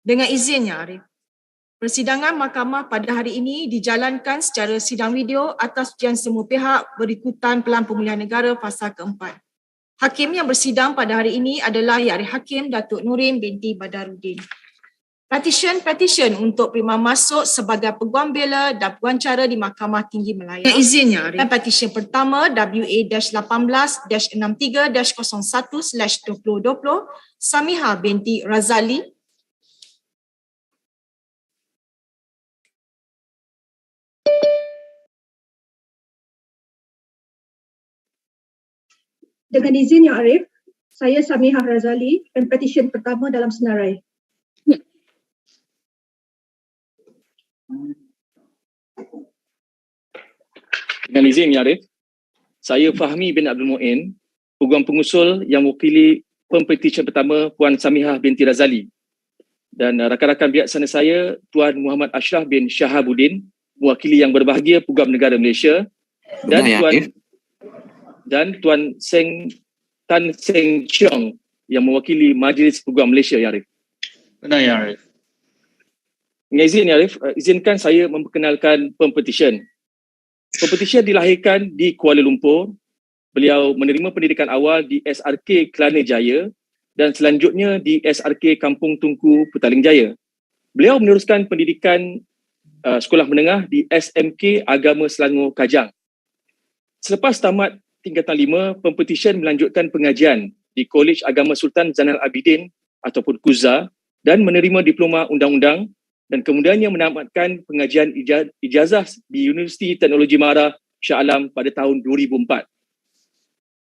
Dengan izinnya, Arif. Persidangan mahkamah pada hari ini dijalankan secara sidang video atas ujian semua pihak berikutan Pelan Pemulihan Negara Fasa keempat. Hakim yang bersidang pada hari ini adalah Yang Hakim Datuk Noorin Binti Badaruddin. Petisyen untuk Perimohon Masuk sebagai Peguam Bela dan Peguam Cara di Mahkamah Tinggi Malaya. Dengan izinnya, Arif. Dan petisyen pertama WA-18-63-01/2020 Samihah Binti Razali Dengan izin Yang Arif, saya Samihah Razali, petisyen pertama dalam senarai. Dengan izin Yang Arif, saya Fahmi bin Abdul Mu'in, Peguam Pengusul yang mewakili Pempetisyen pertama Puan Samihah binti Razali, dan rakan-rakan bijaksana saya Tuan Muhammad Ashraf bin Shahabuddin, mewakili Yang Berbahagia Peguam Negara Malaysia, dan Tuan Tan Seng Cheong yang mewakili Majlis Peguam Malaysia, Ya Arif. Benar, Ya Arif. Dengan izin, Ya Arif, izinkan saya memperkenalkan pempetisyen. Pempetisyen dilahirkan di Kuala Lumpur. Beliau menerima pendidikan awal di SRK Kelana Jaya dan selanjutnya di SRK Kampung Tunku Petaling Jaya. Beliau meneruskan pendidikan sekolah menengah di SMK Agama Selangor Kajang. Selepas tamat tingkatan 5, pempetisyen melanjutkan pengajian di Kolej Agama Sultan Zainal Abidin ataupun KUZA dan menerima diploma undang-undang dan kemudiannya menamatkan pengajian ijazah di Universiti Teknologi Mara Shah Alam pada tahun 2004.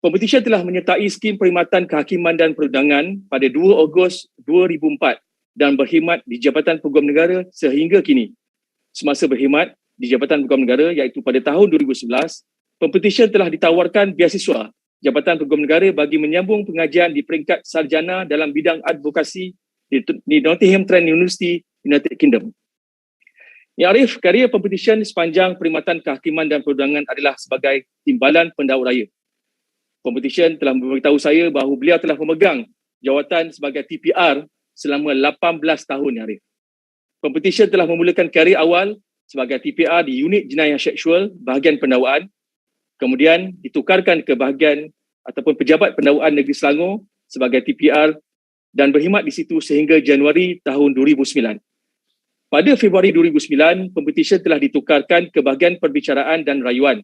Pempetisyen telah menyertai skim perkhidmatan kehakiman dan perundangan pada 2 Ogos 2004 dan berkhidmat di Jabatan Peguam Negara sehingga kini. Semasa berkhidmat di Jabatan Peguam Negara iaitu pada tahun 2011, pempetisyen telah ditawarkan beasiswa Jabatan Peguam Negara bagi menyambung pengajian di peringkat sarjana dalam bidang advokasi di Nottingham Trent University, United Kingdom. Ya Arif, karya pempetisyen sepanjang perkhidmatan kehakiman dan perundangan adalah sebagai timbalan pendakwa raya. Pempetisyen telah memberitahu saya bahawa beliau telah memegang jawatan sebagai TPR selama 18 tahun, Ya Arif. Pempetisyen telah memulakan karya awal sebagai TPR di Unit Jenayah Seksual Bahagian Pendakwaan, kemudian ditukarkan ke bahagian ataupun Pejabat Pendakwaan Negeri Selangor sebagai TPR dan berkhidmat di situ sehingga Januari tahun 2009. Pada Februari 2009, pempetisyen telah ditukarkan ke bahagian perbicaraan dan rayuan.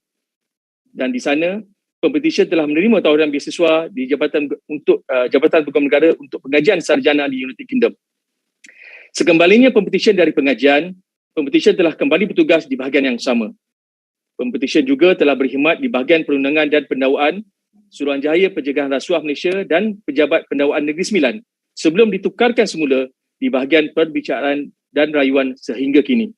Dan di sana, pempetisyen telah menerima tawaran beasiswa di Jabatan Peguam Negara untuk pengajian sarjana di United Kingdom. Sekembalinya pempetisyen dari pengajian, pempetisyen telah kembali bertugas di bahagian yang sama. Pempetisyen juga telah berkhidmat di bahagian perundangan dan pendakwaan Suruhanjaya Pencegahan Rasuah Malaysia dan Pejabat Pendakwaan Negeri Sembilan sebelum ditukarkan semula di bahagian perbicaraan dan rayuan sehingga kini.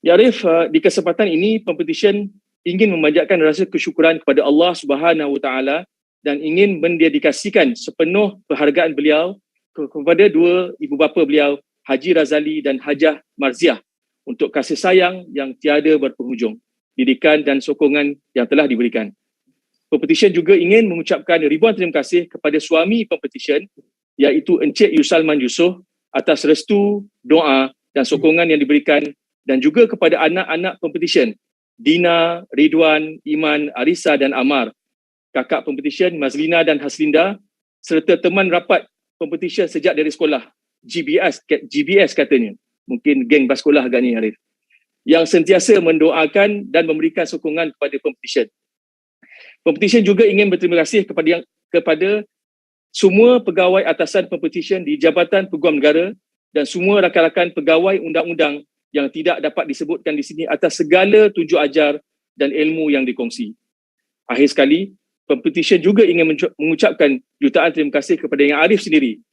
Ya Arif, di kesempatan ini pempetisyen ingin memanjatkan rasa kesyukuran kepada Allah Subhanahu Wa Taala dan ingin mendedikasikan sepenuh penghargaan beliau kepada dua ibu bapa beliau, Haji Razali dan Hajah Marziah, untuk kasih sayang yang tiada berpenghujung, didikan dan sokongan yang telah diberikan. Pempetisyen juga ingin mengucapkan ribuan terima kasih kepada suami pempetisyen iaitu Encik Yusalman Yusof atas restu, doa dan sokongan yang diberikan dan juga kepada anak-anak pempetisyen Dina, Ridwan, Iman, Arisa dan Amar, kakak pempetisyen Mazlina dan Haslinda serta teman rapat pempetisyen sejak dari sekolah, GBS katanya, mungkin geng bas sekolah agaknya Arif, yang sentiasa mendoakan dan memberikan sokongan kepada pempetisyen. Pempetisyen juga ingin berterima kasih kepada semua pegawai atasan pempetisyen di Jabatan Peguam Negara dan semua rakan-rakan pegawai undang-undang yang tidak dapat disebutkan di sini atas segala tunjuk ajar dan ilmu yang dikongsi. Akhir sekali, pempetisyen juga ingin mengucapkan jutaan terima kasih kepada Yang Arif sendiri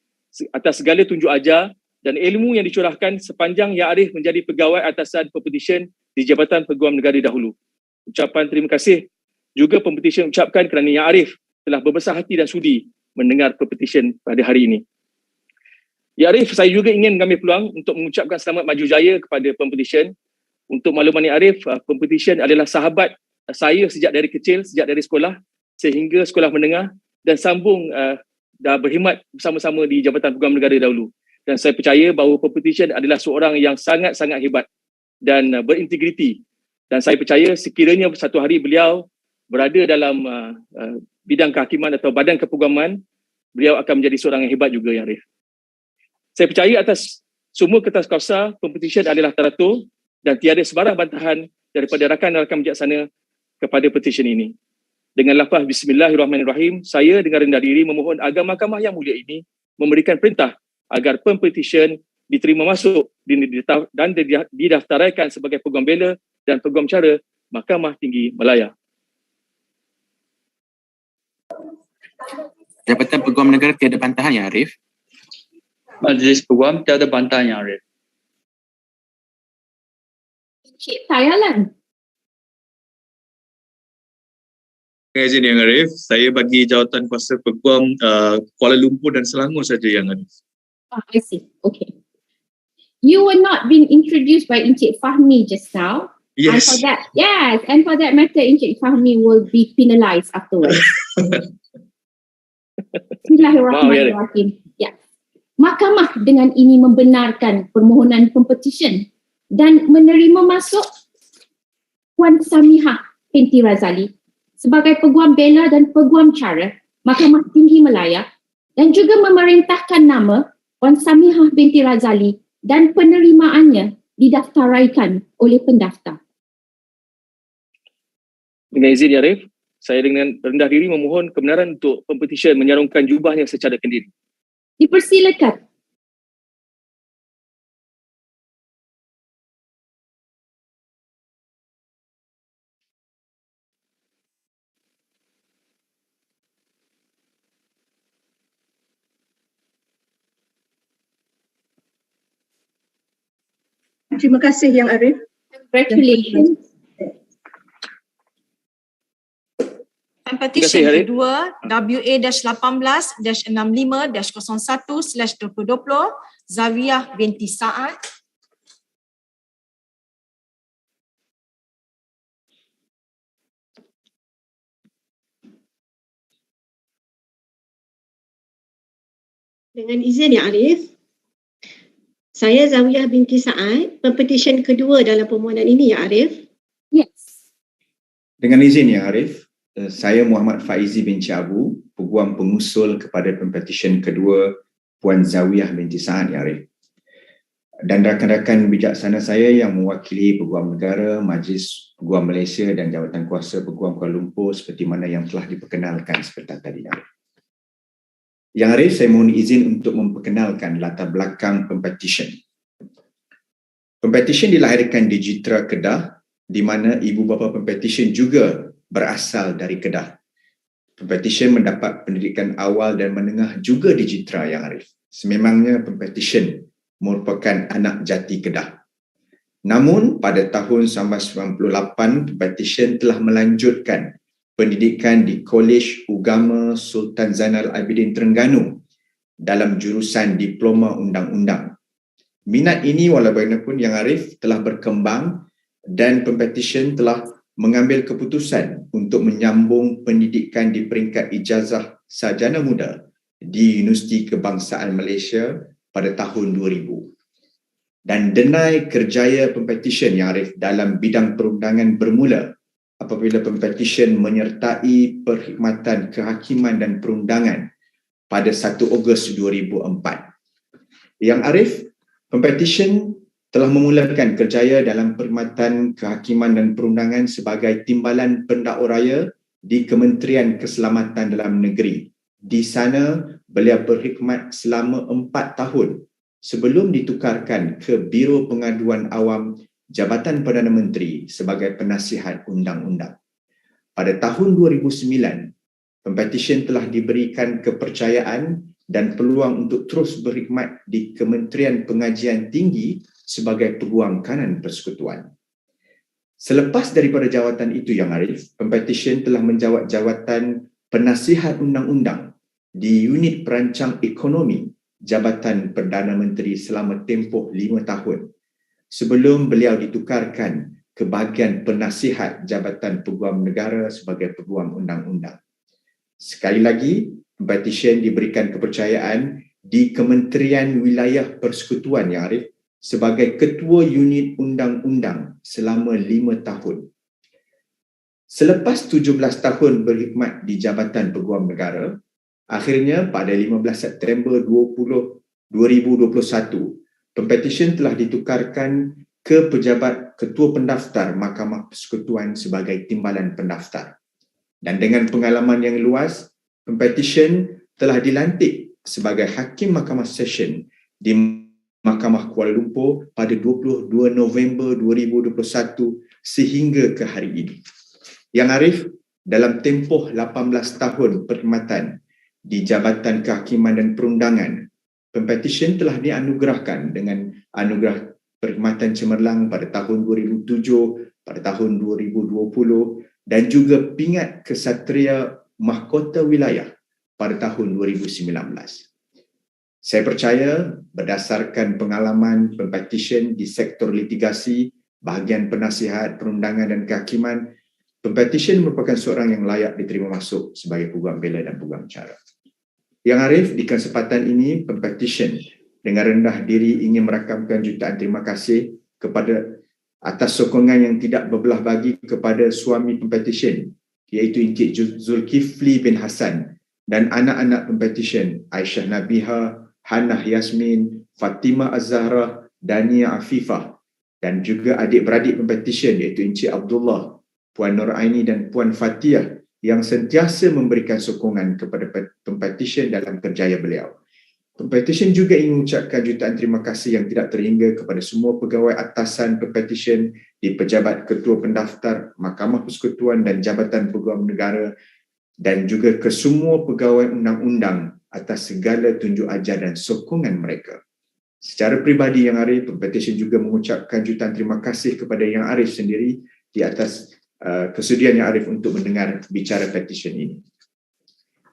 atas segala tunjuk ajar dan ilmu yang dicurahkan sepanjang Yang Arif menjadi pegawai atasan pempetisyen di Jabatan Peguam Negara dahulu. Ucapan terima kasih juga pempetisyen ucapkan kerana Yang Arif telah berbesar hati dan sudi mendengar pempetisyen pada hari ini. Ya Arif, saya juga ingin mengambil peluang untuk mengucapkan selamat maju jaya kepada pempetisyen. Untuk makluman Ya Arif, pempetisyen adalah sahabat saya sejak dari kecil, sejak dari sekolah sehingga sekolah menengah dan sambung dah berkhidmat bersama-sama di Jabatan Peguam Negara dahulu. dan saya percaya bahawa Pempetisyen adalah seorang yang sangat-sangat hebat dan berintegriti, dan saya percaya sekiranya satu hari beliau berada dalam bidang kehakiman atau badan kepeguaman, beliau akan menjadi seorang yang hebat juga, ya Arif. Saya percaya atas semua kertas kuasa, Pempetisyen adalah teratur dan tiada sebarang bantahan daripada rakan-rakan bijaksana kepada petisyen ini. Dengan lafaz Bismillahirrahmanirrahim, saya dengan rendah diri memohon agar Mahkamah yang mulia ini memberikan perintah agar Pempetisyen diterima masuk dan didaftaraikan sebagai Peguam Bela dan Peguam Cara Mahkamah Tinggi Malaya. Jabatan Peguam Negara tiada bantahan, ya Arif? Majlis Peguam tiada bantahan, ya Arif. Cik Tayangan. Dengan izin Yang Arif, saya bagi jawatan kuasa Peguam Kuala Lumpur dan Selangor saja, Yang Arif. I see. Okay. You were not being introduced by Encik Fahmi just now. Yes. And for that matter, Encik Fahmi will be penalised afterwards. Bismillahirrahmanirrahim. Ya. Mahkamah dengan ini membenarkan permohonan Pempetisyen dan menerima masuk Puan Samihah Binti Razali sebagai Peguam Bela dan Peguam Cara Mahkamah Tinggi Malaya, dan juga memerintahkan nama Puan Samihah Binti Razali dan penerimaannya didaftaraikan oleh pendaftar. Dengan izin, ya Arif, saya dengan rendah diri memohon kebenaran untuk Pempetisyen menyarungkan jubahnya secara kendiri. Dipersilakan. Terima kasih Yang Arif. Congratulations. Pempetisyen kedua WA-18-65-01/2020 Zawiyah Binti Saad. Dengan izin Ya Arif, saya Zawiyah Binti Saad, Pempetisyen kedua dalam permohonan ini, Ya Arif. Yes. Dengan izin Ya Arif, saya Muhammad Faizi bin Abu, Peguam pengusul kepada Pempetisyen kedua Puan Zawiyah Binti Saad, Ya Arif. Dan rakan-rakan bijaksana saya yang mewakili Peguam Negara, Majlis Peguam Malaysia dan Jawatan Kuasa Peguam Kuala Lumpur seperti mana yang telah diperkenalkan seperti tadi, Ya Arif. Yang Arif, saya mohon izin untuk memperkenalkan latar belakang Pempetisyen. Pempetisyen dilahirkan di Jitra, Kedah, di mana ibu bapa Pempetisyen juga berasal dari Kedah. Pempetisyen mendapat pendidikan awal dan menengah juga di Jitra, Yang Arif. Sememangnya Pempetisyen merupakan anak jati Kedah. Namun pada tahun 1998, Pempetisyen telah melanjutkan pendidikan di Kolej Ugama Sultan Zainal Abidin Terengganu dalam jurusan Diploma Undang-Undang. Minat ini walaupun Yang Arif telah berkembang dan Pempetisyen telah mengambil keputusan untuk menyambung pendidikan di peringkat ijazah sarjana muda di Universiti Kebangsaan Malaysia pada tahun 2000. Dan denai kerjaya Pempetisyen Yang Arif dalam bidang perundangan bermula apabila Pempetisyen menyertai perkhidmatan kehakiman dan perundangan pada 1 Ogos 2004. Yang Arif, Pempetisyen telah memulakan kerjaya dalam perkhidmatan kehakiman dan perundangan sebagai Timbalan Pendakwa Raya di Kementerian Keselamatan Dalam Negeri. Di sana, beliau berkhidmat selama 4 tahun sebelum ditukarkan ke Biro Pengaduan Awam Jabatan Perdana Menteri sebagai penasihat undang-undang. Pada tahun 2009, Pempetisyen telah diberikan kepercayaan dan peluang untuk terus berkhidmat di Kementerian Pengajian Tinggi sebagai Peguam Kanan Persekutuan. Selepas daripada jawatan itu Yang Arif, Pempetisyen telah menjawat jawatan penasihat undang-undang di Unit Perancang Ekonomi Jabatan Perdana Menteri selama tempoh 5 tahun. Sebelum beliau ditukarkan ke bahagian penasihat Jabatan Peguam Negara sebagai Peguam Undang-Undang. Sekali lagi, Pempetisyen diberikan kepercayaan di Kementerian Wilayah Persekutuan Yang Arif sebagai Ketua Unit Undang-Undang selama 5 tahun. Selepas 17 tahun berkhidmat di Jabatan Peguam Negara, akhirnya pada 15 September 2021, Pempetisyen telah ditukarkan ke pejabat Ketua Pendaftar Mahkamah Persekutuan sebagai Timbalan Pendaftar. Dan dengan pengalaman yang luas, Pempetisyen telah dilantik sebagai Hakim Mahkamah Session di Mahkamah Kuala Lumpur pada 22 November 2021 sehingga ke hari ini. Yang Arif, dalam tempoh 18 tahun perkhidmatan di Jabatan Kehakiman dan Perundangan, Pempetisyen telah dianugerahkan dengan anugerah perkhidmatan cemerlang pada tahun 2007, pada tahun 2020 dan juga pingat Kesatria Mahkota Wilayah pada tahun 2019. Saya percaya berdasarkan pengalaman Pempetisyen di sektor litigasi, bahagian penasihat, perundangan dan kehakiman, Pempetisyen merupakan seorang yang layak diterima masuk sebagai Peguam Bela dan Peguam Cara. Yang Arif, di kesempatan ini, Pempetisyen dengan rendah diri ingin merakamkan jutaan terima kasih kepada atas sokongan yang tidak berbelah bagi kepada suami Pempetisyen, iaitu Encik Zulkifli bin Hassan dan anak-anak Pempetisyen Aisyah Nabiha, Hannah Yasmin, Fatimah Az-Zahra, Dania Afifah dan juga adik-beradik Pempetisyen iaitu Encik Abdullah, Puan Nur Aini dan Puan Fatihah yang sentiasa memberikan sokongan kepada Pempetisyen dalam kerjaya beliau. Pempetisyen juga ingin mengucapkan jutaan terima kasih yang tidak terhingga kepada semua pegawai atasan Pempetisyen di Pejabat Ketua Pendaftar, Mahkamah Persekutuan dan Jabatan Peguam Negara dan juga ke semua pegawai undang-undang atas segala tunjuk ajar dan sokongan mereka. Secara peribadi Yang Arif, Pempetisyen juga mengucapkan jutaan terima kasih kepada Yang Arif sendiri di atas kesudian Yang Arif untuk mendengar bicara petisyen ini.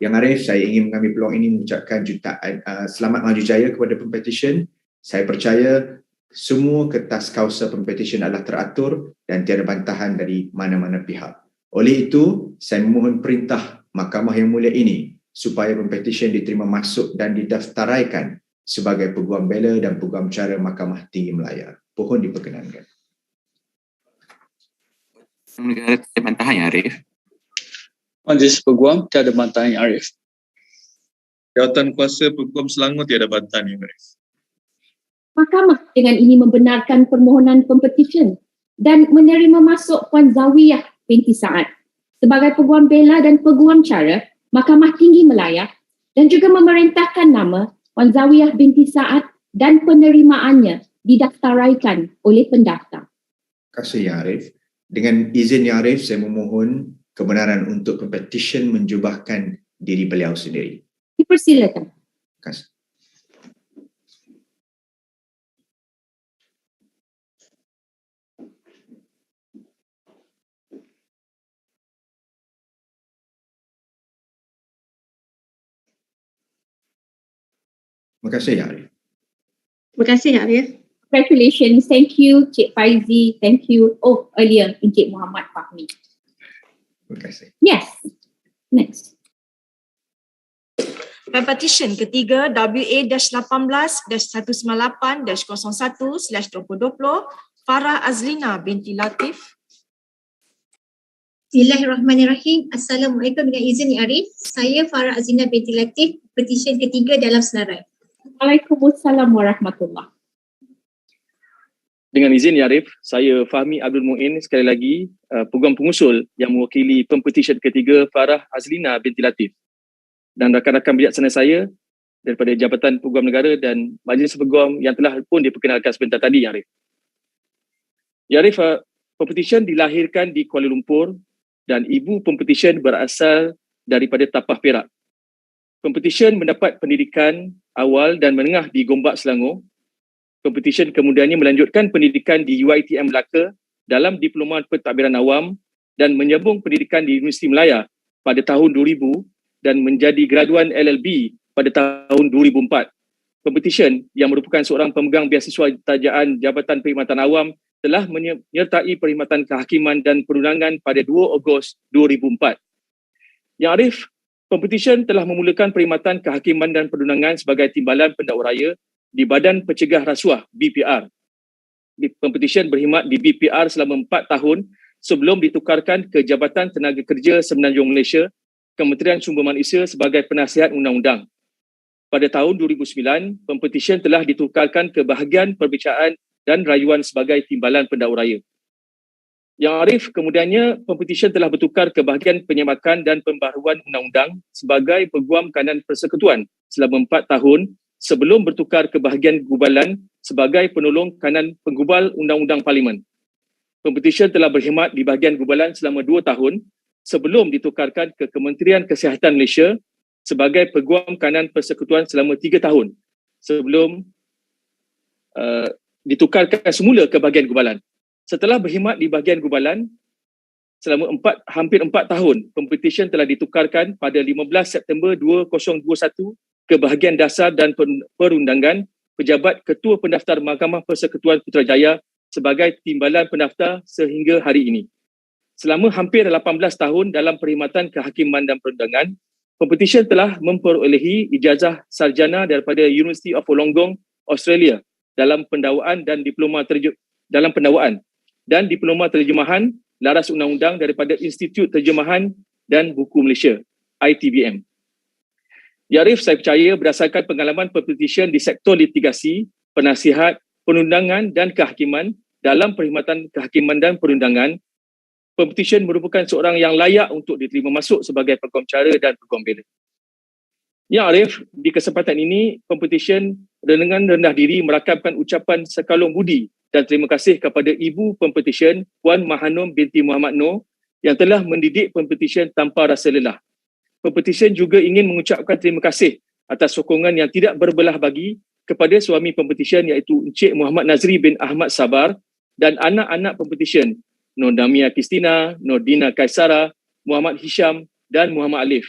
Yang Arif, saya ingin mengambil peluang ini mengucapkan jutaan selamat maju jaya kepada Pempetisyen. Saya percaya semua kertas kausa Pempetisyen adalah teratur dan tiada bantahan dari mana-mana pihak. Oleh itu, saya memohon perintah Mahkamah yang mulia ini supaya Pempetisyen diterima masuk dan didaftaraikan sebagai Peguam Bela dan Peguam Cara Mahkamah Tinggi Malaya. Mohon diperkenankan. Negara tiada bantahan Yang Arif. Majlis Peguam tiada bantahan Yang Arif. Jawatan kuasa Peguam Selangor tiada bantahan Yang Arif. Mahkamah dengan ini membenarkan permohonan Pempetisyen dan menerima masuk Puan Zawiyah Binti sebagai Peguam Bela dan Peguam Cara Mahkamah Tinggi Malaya dan juga memerintahkan nama Puan Zawiyah Binti dan penerimaannya didaftaraikan oleh pendaftar. Terima kasih Yang Arif. Dengan izin Yang Arif, saya memohon kebenaran untuk Pempetisyen menjubahkan diri beliau sendiri. Dipersilakan. Terima kasih. Terima kasih Yang Arif. Terima kasih Arif. Congratulations. Thank you, Cik Faizi. Thank you. Oh, earlier, Encik Muhammad Fahmi. Terima kasih. Yes. Next. Pempetisyen ketiga WA-18-198-01/2020 Farah Azlina binti Latif. Bismillahirrahmanirrahim. Assalamualaikum, dengan izin Yang Arif. Saya Farah Azlina binti Latif, petisyen ketiga dalam senarai. Waalaikumsalam warahmatullahi. Dengan izin Ya Arif, saya Fahmi Abdul Muin sekali lagi peguam pengusul yang mewakili Pempetisyen ketiga Farah Azlina binti Latif dan rakan-rakan bijaksana saya daripada Jabatan Peguam Negara dan Majlis Peguam yang telah pun diperkenalkan sebentar tadi Ya Arif. Ya Arif, Pempetisyen dilahirkan di Kuala Lumpur dan ibu Pempetisyen berasal daripada Tapah Perak. Pempetisyen mendapat pendidikan awal dan menengah di Gombak, Selangor. Pempetisyen kemudiannya melanjutkan pendidikan di UiTM Melaka dalam Diploma Pentadbiran Awam dan menyambung pendidikan di Universiti Malaya pada tahun 2000 dan menjadi graduan LLB pada tahun 2004. Pempetisyen yang merupakan seorang pemegang beasiswa tajaan Jabatan Perkhidmatan Awam telah menyertai perkhidmatan kehakiman dan perundangan pada 2 Ogos 2004. Yang Arif, Pempetisyen telah memulakan perkhidmatan kehakiman dan perundangan sebagai timbalan pendakwa raya di Badan Pencegah Rasuah BPR. Pempetisyen berkhidmat di BPR selama 4 tahun sebelum ditukarkan ke Jabatan Tenaga Kerja Semenanjung Malaysia, Kementerian Sumber Manusia sebagai penasihat undang-undang. Pada tahun 2009, pempetisyen telah ditukarkan ke Bahagian Perbicaraan dan Rayuan sebagai timbalan pendakwa raya. Yang Arif, kemudiannya pempetisyen telah bertukar ke Bahagian Penyemakan dan Pembaharuan Undang-Undang sebagai Peguam Kanan Persekutuan selama 4 tahun sebelum bertukar ke Bahagian Gubalan sebagai Penolong Kanan Penggubal Undang-Undang Parlimen. Pempetisyen telah berkhidmat di Bahagian Gubalan selama 2 tahun sebelum ditukarkan ke Kementerian Kesihatan Malaysia sebagai Peguam Kanan Persekutuan selama 3 tahun sebelum ditukarkan semula ke Bahagian Gubalan. Setelah berkhidmat di Bahagian Gubalan selama hampir 4 tahun, pempetisyen telah ditukarkan pada 15 September 2021 ke Bahagian Dasar dan Perundangan Pejabat Ketua Pendaftar Mahkamah Persekutuan Putrajaya sebagai timbalan pendaftar sehingga hari ini. Selama hampir 18 tahun dalam perkhidmatan kehakiman dan perundangan, pempetisyen telah memperolehi ijazah sarjana daripada University of Wollongong, Australia dalam pendakwaan dan diploma diploma terjemahan laras undang-undang daripada Institut Terjemahan dan Buku Malaysia, ITBM. Ya Arif, saya percaya berdasarkan pengalaman pempetisyen di sektor litigasi, penasihat, perundangan dan kehakiman dalam perkhidmatan kehakiman dan perundangan, pempetisyen merupakan seorang yang layak untuk diterima masuk sebagai Peguam Cara dan Peguam Bela. Ya Arif, di kesempatan ini, pempetisyen dengan rendah diri merakamkan ucapan sekalung budi dan terima kasih kepada Ibu Pempetisyen Puan Mahanum Binti Muhammad Noor yang telah mendidik pempetisyen tanpa rasa lelah. Pempetisyen juga ingin mengucapkan terima kasih atas sokongan yang tidak berbelah bagi kepada suami pempetisyen iaitu Encik Muhammad Nazri bin Ahmad Sabar dan anak-anak pempetisyen Nur Damia Kristina, Nur Dina Kaisara, Muhammad Hisham dan Muhammad Alif.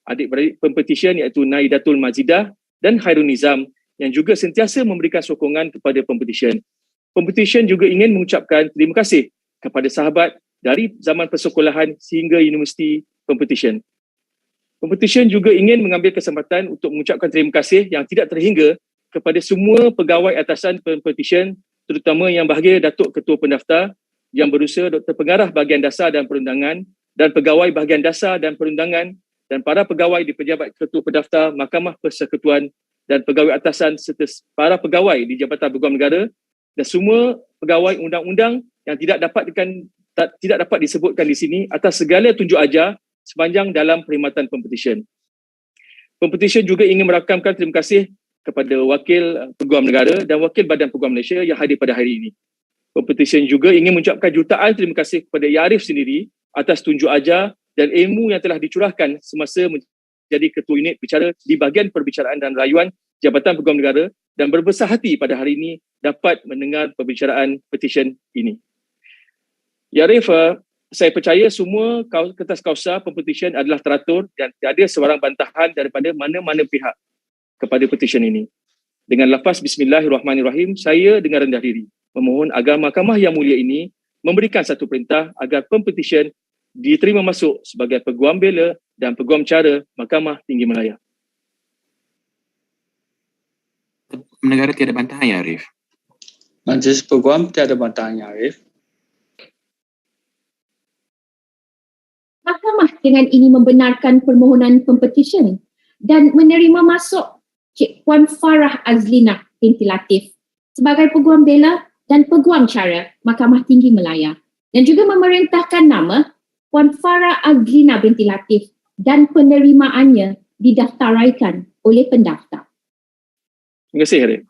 Adik-beradik pempetisyen iaitu Naidatul Mazidah dan Khairul Nizam yang juga sentiasa memberikan sokongan kepada pempetisyen. Pempetisyen juga ingin mengucapkan terima kasih kepada sahabat dari zaman persekolahan sehingga universiti pempetisyen. Pempetisyen juga ingin mengambil kesempatan untuk mengucapkan terima kasih yang tidak terhingga kepada semua pegawai atasan pempetisyen, terutama yang bahagia Datuk Ketua Pendaftar, yang berusaha Dr. Pengarah Bahagian Dasar dan Perundangan dan pegawai Bahagian Dasar dan Perundangan dan para pegawai di Pejabat Ketua Pendaftar Mahkamah Persekutuan dan pegawai atasan serta para pegawai di Jabatan Peguam Negara dan semua pegawai undang-undang yang tidak dapat disebutkan di sini atas segala tunjuk ajar sepanjang dalam perkhidmatan pempetisyen. Pempetisyen juga ingin merakamkan terima kasih kepada Wakil Peguam Negara dan Wakil Badan Peguam Malaysia yang hadir pada hari ini. Pempetisyen juga ingin mengucapkan jutaan terima kasih kepada Ya Arif sendiri atas tunjuk ajar dan ilmu yang telah dicurahkan semasa menjadi Ketua Unit Bicara di Bahagian Perbicaraan dan Rayuan Jabatan Peguam Negara dan berbesar hati pada hari ini dapat mendengar perbicaraan petisyen ini. Ya Arif, saya percaya semua kertas kausa pempetisyen adalah teratur dan tiada sebarang bantahan daripada mana-mana pihak kepada petisyen ini. Dengan lafaz Bismillahirrahmanirrahim, saya dengan rendah diri memohon agar Mahkamah yang mulia ini memberikan satu perintah agar pempetisyen diterima masuk sebagai Peguam Bela dan Peguam Cara Mahkamah Tinggi Malaya. Negara tiada bantahan ya Arif. Majlis Peguam tiada bantahan ya Arif. Mahkamah dengan ini membenarkan permohonan pempetisyen dan menerima masuk Cik Puan Farah Azlina Binti Latif sebagai Peguam Bela dan Peguam Cara Mahkamah Tinggi Malaya dan juga memerintahkan nama Puan Farah Azlina Binti Latif dan penerimaannya didaftaraikan oleh pendaftar. Terima kasih Arif.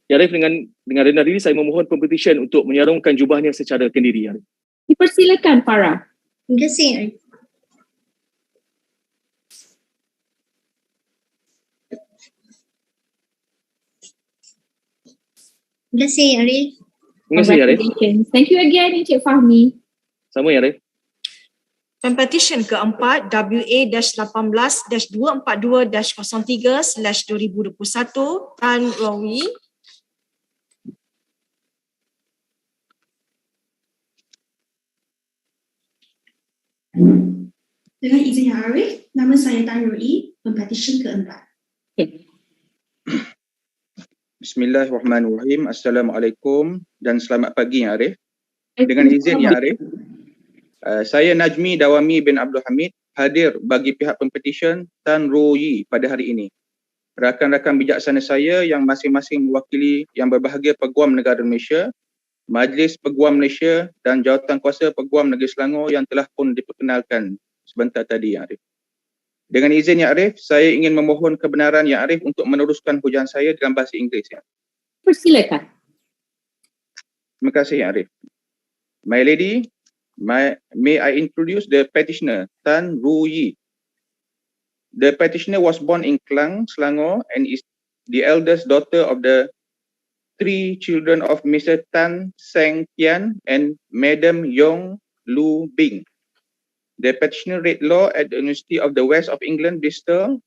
Ya Arif, dengan rendah diri saya memohon pempetisyen untuk menyarungkan jubahnya secara kendiri. Arif. Dipersilakan Farah. Terima kasih Arif. Terima kasih Arif. Terima kasih Arif. Thank you again Encik Fahmi. Sama ya Arif. Pempetisyen keempat WA-18-242-03/2021 Tan Rawi. Dengan izin Yang Arif, nama saya Tan Rui, Pempetisyen keempat. Bismillahirrahmanirrahim. Assalamualaikum dan selamat pagi Yang Arif. Dengan izin Yang Arif, saya Najmi Dawami bin Abdul Hamid hadir bagi pihak Pempetisyen Tan Rui pada hari ini. Rakan-rakan bijaksana saya yang masing-masing mewakili yang berbahagia Peguam Negara Malaysia, Majlis Peguam Malaysia dan Jawatan Kuasa Peguam Negeri Selangor yang telah pun diperkenalkan sebentar tadi Yang Arif. Dengan izin Yang Arif, saya ingin memohon kebenaran Yang Arif untuk meneruskan hujan saya dalam bahasa Inggeris. Persilakan. Terima kasih Yang Arif. My lady, may I introduce the petitioner, Tan Rui. The petitioner was born in Klang, Selangor and is the eldest daughter of the 3 children of Mr. Tan Seng Tian and Madam Yong Lu Bing. The petitioner read law at the University of the West of England, Bristol,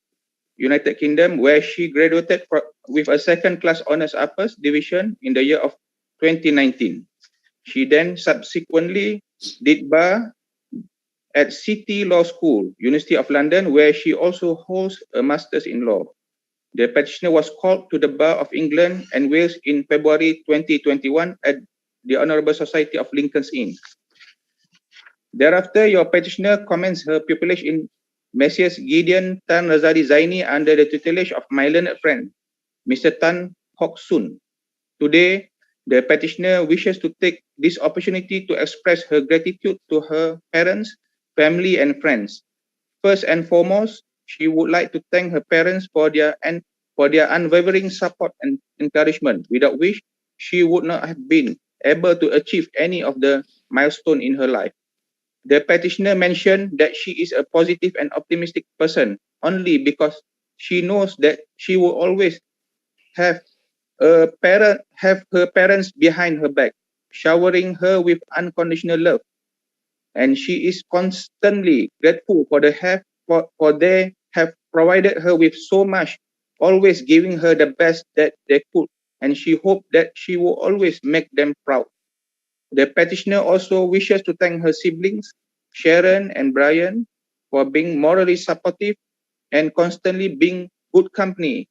United Kingdom, where she graduated with a second-class honours uppers division in the year of 2019. She then subsequently did bar at City Law School, University of London, where she also holds a Masters in Law. The petitioner was called to the Bar of England and Wales in February 2021 at the Honourable Society of Lincoln's Inn. Thereafter, your petitioner commenced her pupillage in Messrs. Gideon Tan Razali Zaini under the tutelage of my learned friend, Mr. Tan Hock Soon. Today, the petitioner wishes to take this opportunity to express her gratitude to her parents, family and friends. First and foremost, she would like to thank her parents for their unwavering support and encouragement, without which she would not have been able to achieve any of the milestone in her life. The petitioner mentioned that she is a positive and optimistic person only because she knows that she will always have her parents behind her back, showering her with unconditional love. And she is constantly grateful for they have provided her with so much, always giving her the best that they could, and she hoped that she will always make them proud. The petitioner also wishes to thank her siblings, Sharon and Brian, for being morally supportive and constantly being good company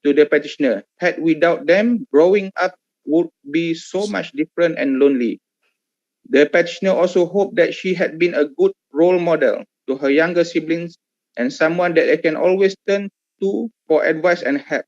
to the petitioner. Had without them, growing up would be so much different and lonely. The petitioner also hoped that she had been a good role model to her younger siblings and someone that they can always turn to for advice and help.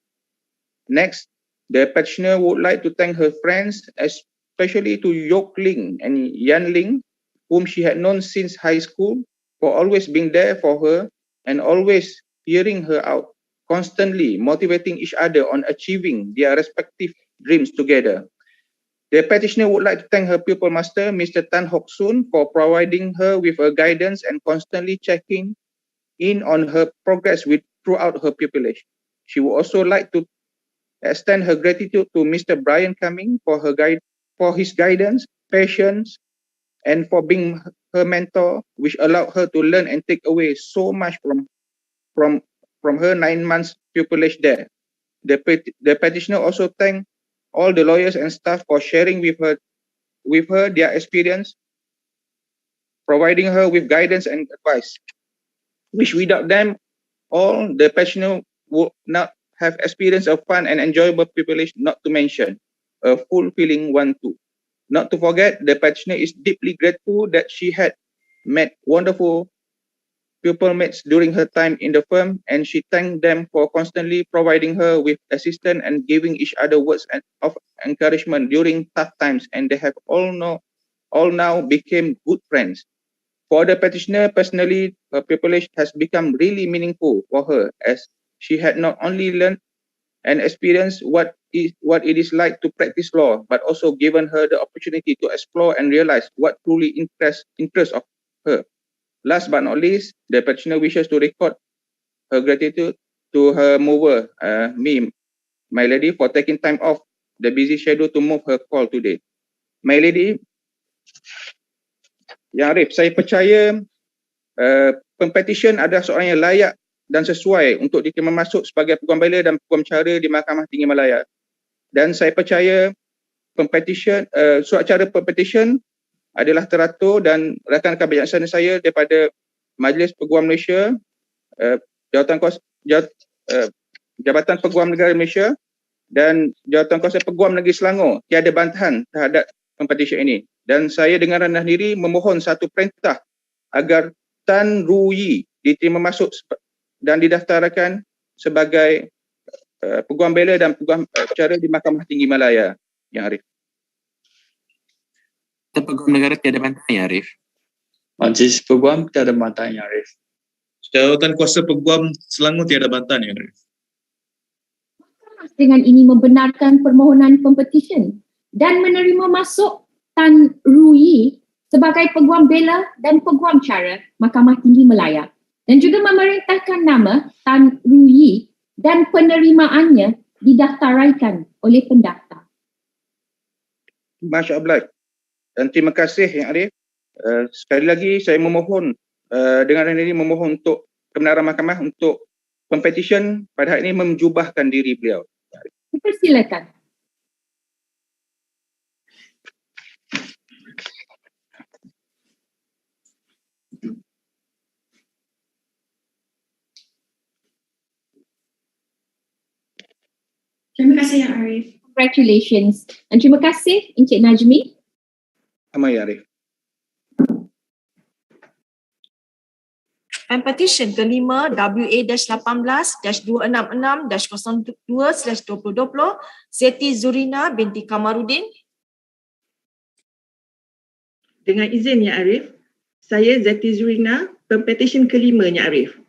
Next, the petitioner would like to thank her friends, especially to Yok Ling and Yan Ling, whom she had known since high school, for always being there for her and always hearing her out, constantly motivating each other on achieving their respective dreams together. The petitioner would like to thank her pupil master, Mr. Tan Hock Soon, for providing her with a guidance and constantly checking in on her progress throughout her pupillage. She would also like to extend her gratitude to Mr. Brian Cumming for his guidance, patience, and for being her mentor, which allowed her to learn and take away so much from her 9 months pupillage there. The petitioner also thanked all the lawyers and staff for sharing with her their experience, providing her with guidance and advice, which without them all, the petitioner would not have experienced a fun and enjoyable pupillage, not to mention a fulfilling one too. Not to forget, the petitioner is deeply grateful that she had met wonderful pupil mates during her time in the firm, and she thanked them for constantly providing her with assistance and giving each other words of encouragement during tough times, and they have all now became good friends. For the petitioner, personally, her pupillage has become really meaningful for her, as she had not only learned and experienced what it is like to practice law, but also given her the opportunity to explore and realize what truly interests of her. Last but not least, the petitioner wishes to record her gratitude to her mover, me, my lady, for taking time off the busy schedule to move her call today. My lady, Yang Arif, saya percaya Pempetisyen adalah seorang yang layak dan sesuai untuk diterima masuk sebagai Peguam Bela dan Peguam Cara di Mahkamah Tinggi Malaya. Dan saya percaya surat cara Pempetisyen adalah teratur, dan rakan-rakan bijaksana saya daripada Majlis Peguam Malaysia, Jabatan Peguam Negara Malaysia dan Jawatankuasa Peguam Negeri Selangor tiada bantahan terhadap Pempetisyen ini. Dan saya dengan rendah diri memohon satu perintah agar Tan Ruyi diterima masuk dan didaftarkan sebagai Peguam Bela dan Peguam Cara di Mahkamah Tinggi Malaya, Yang Arif. Peguam negara tiada bantahan, ya Arif. Majlis Peguam tiada bantahan, Yang Arif. Jawatankuasa Peguam Selangor tiada bantahan, Yang Arif. Dengan ini membenarkan permohonan Pempetisyen dan menerima masuk Tan Ruyi sebagai Peguam Bela dan Peguam Cara Mahkamah Tinggi Malaya dan juga memerintahkan nama Tan Ruyi dan penerimaannya didaftaraikan oleh pendaftar. Masya Allah. Dan terima kasih Yang Arif. Sekali lagi saya memohon dengan rendah diri memohon untuk kebenaran mahkamah untuk Pempetisyen pada hari ini menjubahkan diri beliau. Dipersilakan. Terima kasih Yang Arif. Congratulations. Dan terima kasih Encik Najmi. Sama Ya Arif. Pempetisyen kelima WA-18-266-002/2020 Seti Zurina binti Kamaruddin. Dengan izin Ya Arif, saya Zeti Zurina, Pempetisyen kelima Ya Arif.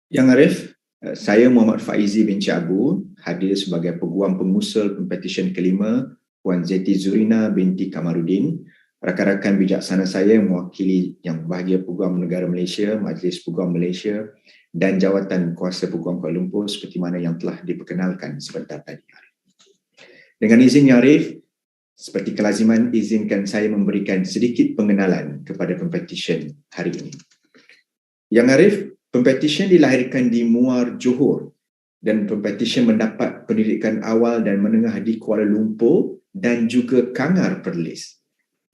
Yang Arif, saya Muhammad Faizi binti Abu, hadir sebagai Peguam Pengusul Pempetisyen kelima Puan Zeti Zurina binti Kamaruddin. Rakan-rakan bijaksana saya mewakili Yang Berbahagia Peguam Negara Malaysia, Majlis Peguam Malaysia dan Jawatan Kuasa Peguam Kuala Lumpur seperti mana yang telah diperkenalkan sebentar tadi. Dengan izin Yang Arif, seperti kelaziman, izinkan saya memberikan sedikit pengenalan kepada Pempetisyen hari ini. Yang Arif, Pempetisyen dilahirkan di Muar, Johor dan Pempetisyen mendapat pendidikan awal dan menengah di Kuala Lumpur dan juga Kangar Perlis.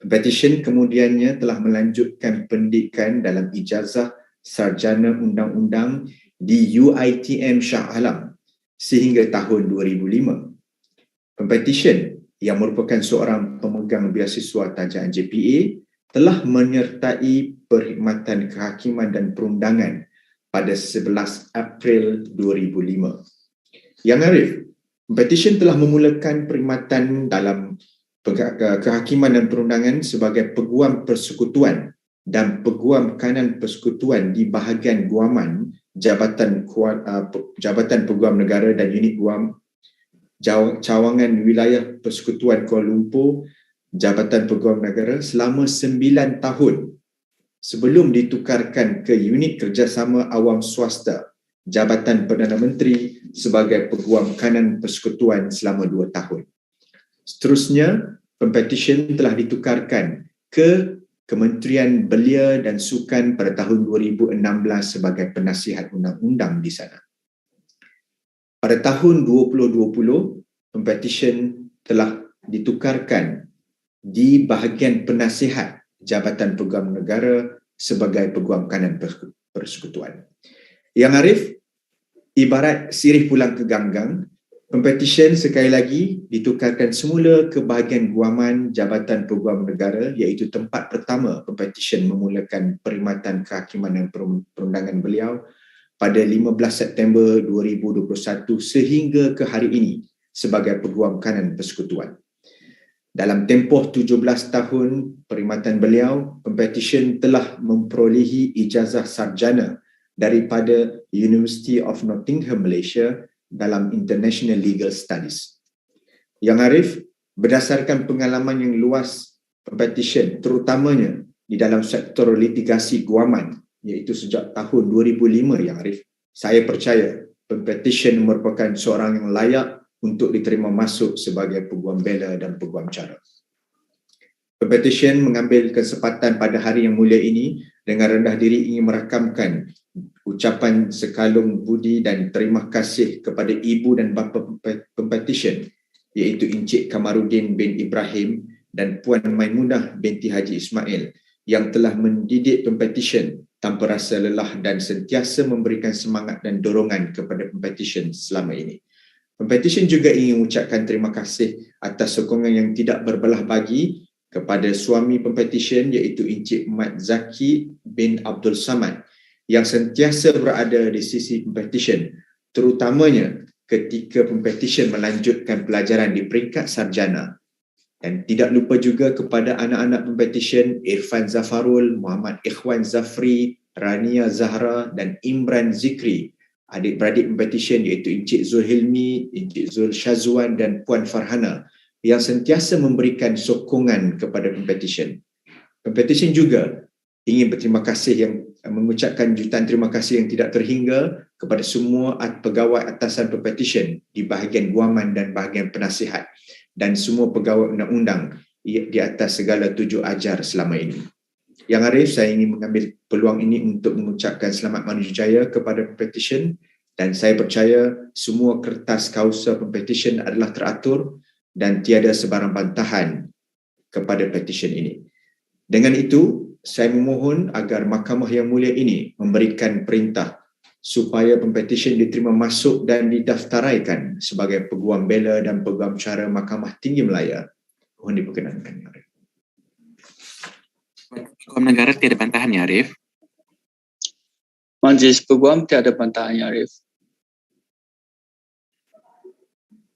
Pempetisyen kemudiannya telah melanjutkan pendidikan dalam ijazah Sarjana Undang-Undang di UiTM Shah Alam sehingga tahun 2005. Pempetisyen yang merupakan seorang pemegang beasiswa tajaan JPA telah menyertai perkhidmatan kehakiman dan perundangan pada 11 April 2005. Yang Arif, Pempetisyen telah memulakan perkhidmatan dalam kehakiman dan perundangan sebagai Peguam Persekutuan dan Peguam Kanan Persekutuan di Bahagian Guaman, Jabatan Peguam Negara dan Unit Guam, Cawangan Wilayah Persekutuan Kuala Lumpur, Jabatan Peguam Negara selama 9 tahun sebelum ditukarkan ke Unit Kerjasama Awam Swasta, Jabatan Perdana Menteri sebagai Peguam Kanan Persekutuan selama 2 tahun. Seterusnya, Pempetisyen telah ditukarkan ke Kementerian Belia dan Sukan pada tahun 2016 sebagai penasihat undang-undang di sana. Pada tahun 2020, Pempetisyen telah ditukarkan di bahagian penasihat Jabatan Peguam Negara sebagai Peguam Kanan Persekutuan. Yang Arif, ibarat sirih pulang ke ganggang, Pempetisyen sekali lagi ditukarkan semula ke bahagian guaman Jabatan Peguam Negara iaitu tempat pertama Pempetisyen memulakan perkhidmatan kehakiman dan perundangan beliau pada 15 September 2021 sehingga ke hari ini sebagai Peguam Kanan Persekutuan. Dalam tempoh 17 tahun perkhidmatan beliau, Pempetisyen telah memperolehi ijazah sarjana daripada University of Nottingham, Malaysia dalam International Legal Studies. Yang Arif, berdasarkan pengalaman yang luas Pempetisyen terutamanya di dalam sektor litigasi guaman iaitu sejak tahun 2005 Yang Arif, saya percaya Pempetisyen merupakan seorang yang layak untuk diterima masuk sebagai Peguam Bela dan Peguam Cara. Pempetisyen mengambil kesempatan pada hari yang mulia ini dengan rendah diri ingin merakamkan ucapan sekalung budi dan terima kasih kepada ibu dan bapa Pempetisyen iaitu Encik Kamaruddin bin Ibrahim dan Puan Maimunah binti Haji Ismail yang telah mendidik Pempetisyen tanpa rasa lelah dan sentiasa memberikan semangat dan dorongan kepada Pempetisyen selama ini. Pempetisyen juga ingin mengucapkan terima kasih atas sokongan yang tidak berbelah bagi kepada suami Pempetisyen iaitu Encik Mat Zaki bin Abdul Samad yang sentiasa berada di sisi Pempetisyen, terutamanya ketika Pempetisyen melanjutkan pelajaran di peringkat sarjana. Dan tidak lupa juga kepada anak-anak Pempetisyen Irfan Zafarul, Muhammad Ikhwan Zafri, Rania Zahra dan Imran Zikri, adik-beradik Pempetisyen iaitu Encik Zul Hilmi, Encik Zul Syazwan dan Puan Farhana yang sentiasa memberikan sokongan kepada Pempetisyen. Pempetisyen juga ingin berterima kasih mengucapkan jutaan terima kasih yang tidak terhingga kepada semua pegawai atasan Pempetisyen di bahagian guaman dan bahagian penasihat dan semua pegawai undang-undang di atas segala tuju ajar selama ini. Yang Arif, saya ingin mengambil peluang ini untuk mengucapkan selamat maju jaya kepada Pempetisyen dan saya percaya semua kertas kausa Pempetisyen adalah teratur dan tiada sebarang bantahan kepada petisyen ini. Dengan itu, saya memohon agar Mahkamah yang mulia ini memberikan perintah supaya Pempetisyen diterima masuk dan didaftaraikan sebagai Peguam Bela dan Peguam Cara Mahkamah Tinggi Malaya. Mohon diperkenankan. Peguam negara tiada bantahan ya Arif. Majlis Peguam tiada bantahan ya Arif.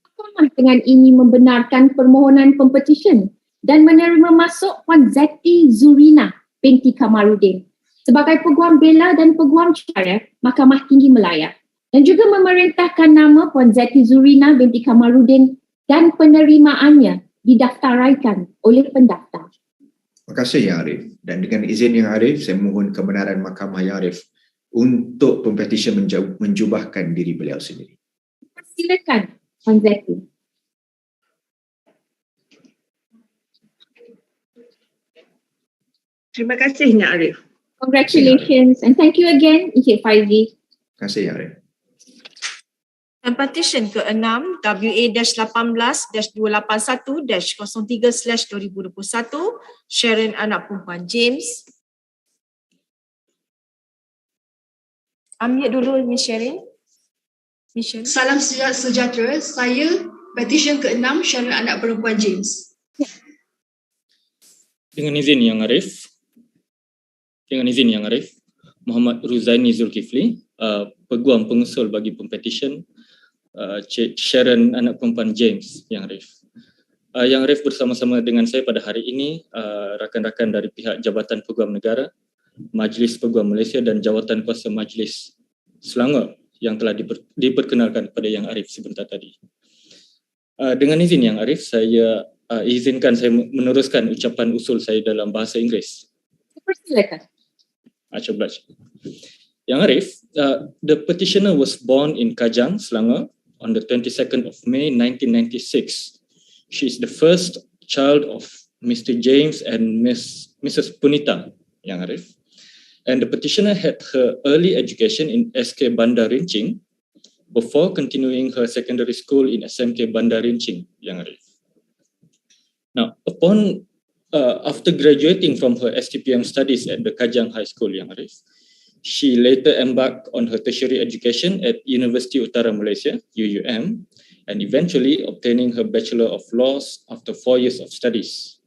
Mahkamah dengan ini membenarkan permohonan Pempetisyen dan menerima masuk Puan Zeti Zurina binti Kamarudin sebagai Peguam Bela dan Peguam Cara Mahkamah Tinggi Malaya dan juga memerintahkan nama Puan Zeti Zurina binti Kamarudin dan penerimaannya didaftaraikan oleh pendaftar. Terima kasih Yang Arif. Dan dengan izin Yang Arif, saya mohon kebenaran Mahkamah Yang Arif untuk Pempetisyen menjubahkan diri beliau sendiri. Silakan Puan Zeti. Terima kasih Yang Arif. Congratulations and thank you again Encik Faizi. Terima kasih Yang Arif. Pempetisyen ke-6 WA-18-281-03/2021 Sharon anak perempuan James. Ambil dulu Miss Sharon. Salam sejahtera, saya petisyen ke-6 Sharon anak perempuan James. Dengan izin Yang Arif, Muhammad Ruzaini Zulkifli, Peguam pengusul bagi Pempetisyen, Cik Sharon anak perempuan James, Yang Arif. Yang Arif bersama-sama dengan saya pada hari ini, rakan-rakan dari pihak Jabatan Peguam Negara, Majlis Peguam Malaysia dan Jawatan Kuasa Majlis Selangor yang telah diperkenalkan kepada Yang Arif sebentar tadi. Dengan izin Yang Arif, saya izinkan saya meneruskan ucapan usul saya dalam bahasa Inggeris. Silakan. Yang Arif, the petitioner was born in Kajang, Selangor on the 22nd of May 1996. She is the first child of Mr. James and Mrs. Punita, Yang Arif. And the petitioner had her early education in SK Bandar Rincing before continuing her secondary school in SMK Bandar Rincing, Yang Arif. Now, after graduating from her STPM studies at the Kajang High School, Yang Arif, she later embarked on her tertiary education at University Utara Malaysia, UUM, and eventually obtaining her Bachelor of Laws after 4 years of studies.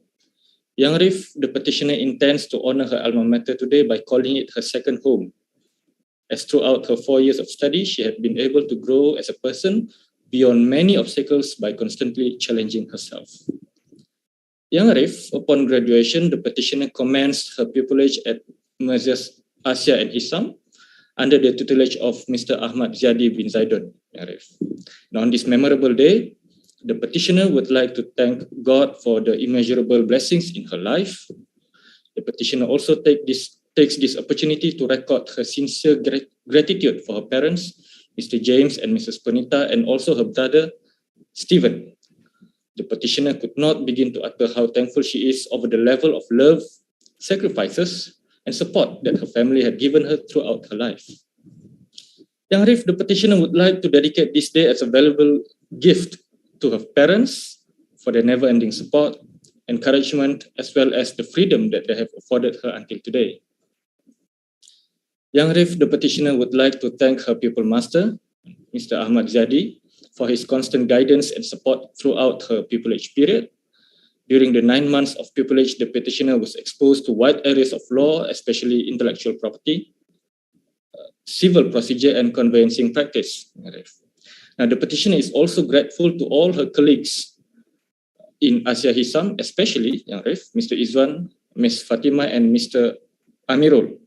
Yang Arif, the petitioner intends to honour her alma mater today by calling it her second home. As throughout her 4 years of study, she had been able to grow as a person beyond many obstacles by constantly challenging herself. Yang Arif, upon graduation, the petitioner commenced her pupillage at Mazas Asia and Hisam under the tutelage of Mr. Ahmad Ziadi bin Zaidun. Yang Arif. Now, on this memorable day, the petitioner would like to thank God for the immeasurable blessings in her life. The petitioner also takes this opportunity to record her sincere gratitude for her parents, Mr. James and Mrs. Punita, and also her brother, Stephen. The petitioner could not begin to utter how thankful she is over the level of love, sacrifices, and support that her family had given her throughout her life. Yang Arif, the petitioner would like to dedicate this day as a valuable gift to her parents for their never-ending support encouragement, as well as the freedom that they have afforded her until today. Yang Arif, the petitioner, would like to thank her pupil master, Mr. Ahmad Zadi, for his constant guidance and support throughout her pupillage period. During the 9 months of pupillage, the petitioner was exposed to wide areas of law, especially intellectual property, civil procedure, and conveyancing practice. Now, the petitioner is also grateful to all her colleagues in Asia Hisam, especially Mr. Izwan, Ms. Fatima, and Mr. Amirul,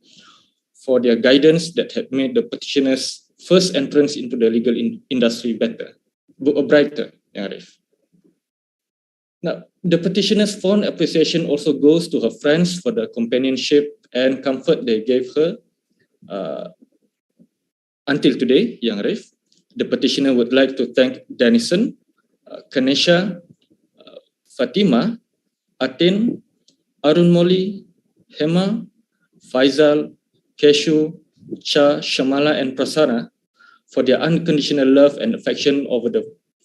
for their guidance that had made the petitioner's first entrance into the legal industry brighter. Now, the petitioner's fond appreciation also goes to her friends for the companionship and comfort they gave her until today, Yang Arif. The petitioner would like to thank Denison, Kanesha, Fatima, Atin, Arunmoli, Hema, Faizal, Keshu, Cha, Shamala, and Prasana for their unconditional love and affection